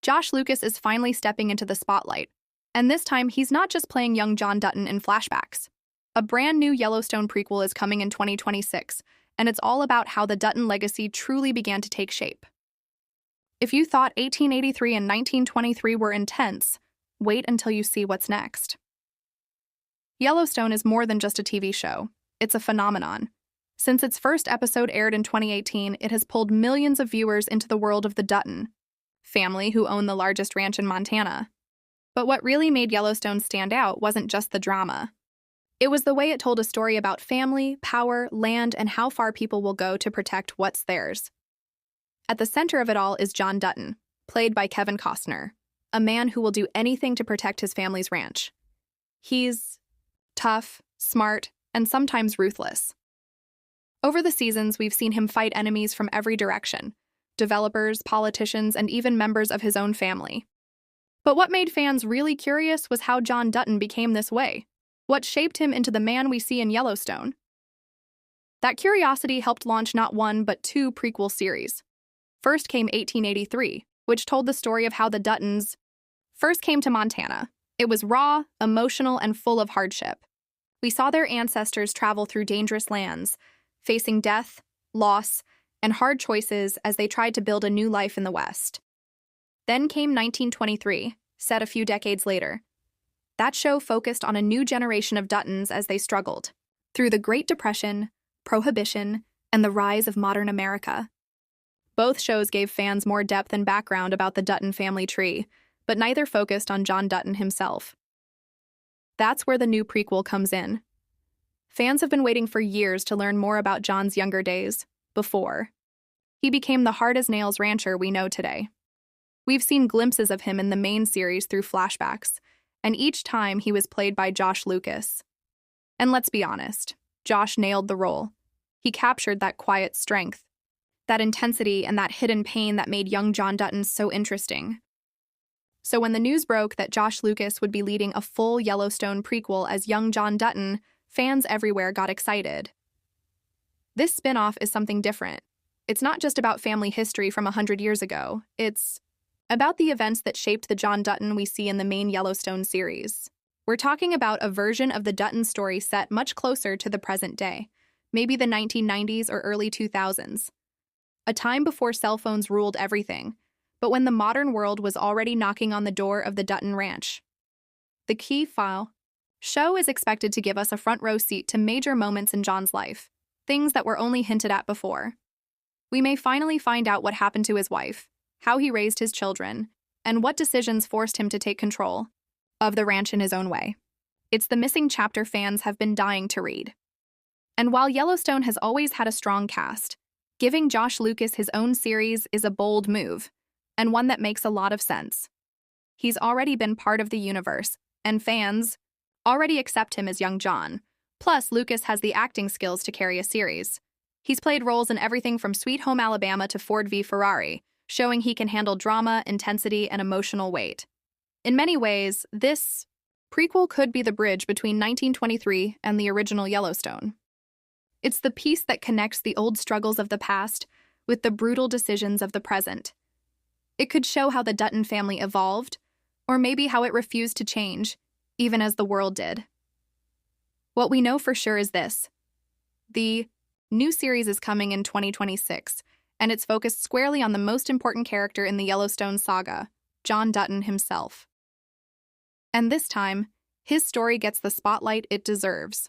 Josh Lucas is finally stepping into the spotlight, and this time he's not just playing young John Dutton in flashbacks. A brand new Yellowstone prequel is coming in 2026, and it's all about how the Dutton legacy truly began to take shape. If you thought 1883 and 1923 were intense, wait until you see what's next. Yellowstone is more than just a TV show. It's a phenomenon. Since its first episode aired in 2018, it has pulled millions of viewers into the world of the Dutton family, who own the largest ranch in Montana. But what really made Yellowstone stand out wasn't just the drama. It was the way it told a story about family, power, land, and how far people will go to protect what's theirs. At the center of it all is John Dutton, played by Kevin Costner, a man who will do anything to protect his family's ranch. He's tough, smart, and sometimes ruthless. Over the seasons, we've seen him fight enemies from every direction: developers, politicians, and even members of his own family. But what made fans really curious was how John Dutton became this way. What shaped him into the man we see in Yellowstone? That curiosity helped launch not one but two prequel series. First came 1883, which told the story of how the Duttons first came to Montana. It was raw, emotional, and full of hardship. We saw their ancestors travel through dangerous lands, facing death, loss, and hard choices as they tried to build a new life in the West. Then came 1923, set a few decades later. That show focused on a new generation of Duttons as they struggled through the Great Depression, Prohibition, and the rise of modern America. Both shows gave fans more depth and background about the Dutton family tree, but neither focused on John Dutton himself. That's where the new prequel comes in. Fans have been waiting for years to learn more about John's younger days, before he became the hard-as-nails rancher we know today. We've seen glimpses of him in the main series through flashbacks, and each time he was played by Josh Lucas. And let's be honest, Josh nailed the role. He captured that quiet strength, that intensity, and that hidden pain that made young John Dutton so interesting. So when the news broke that Josh Lucas would be leading a full Yellowstone prequel as young John Dutton, fans everywhere got excited. This spin-off is something different. It's not just about family history from 100 years ago. It's about the events that shaped the John Dutton we see in the main Yellowstone series. We're talking about a version of the Dutton story set much closer to the present day, maybe the 1990s or early 2000s. A time before cell phones ruled everything, but when the modern world was already knocking on the door of the Dutton Ranch. The key file show is expected to give us a front-row seat to major moments in John's life, things that were only hinted at before. We may finally find out what happened to his wife, how he raised his children, and what decisions forced him to take control of the ranch in his own way. It's the missing chapter fans have been dying to read. And while Yellowstone has always had a strong cast, giving Josh Lucas his own series is a bold move, and one that makes a lot of sense. He's already been part of the universe, and fans already accept him as young John. Plus, Lucas has the acting skills to carry a series. He's played roles in everything from Sweet Home Alabama to Ford v Ferrari, showing he can handle drama, intensity, and emotional weight. In many ways, this prequel could be the bridge between 1923 and the original Yellowstone. It's the piece that connects the old struggles of the past with the brutal decisions of the present. It could show how the Dutton family evolved, or maybe how it refused to change, even as the world did. What we know for sure is this: the new series is coming in 2026, and it's focused squarely on the most important character in the Yellowstone saga, John Dutton himself. And this time, his story gets the spotlight it deserves.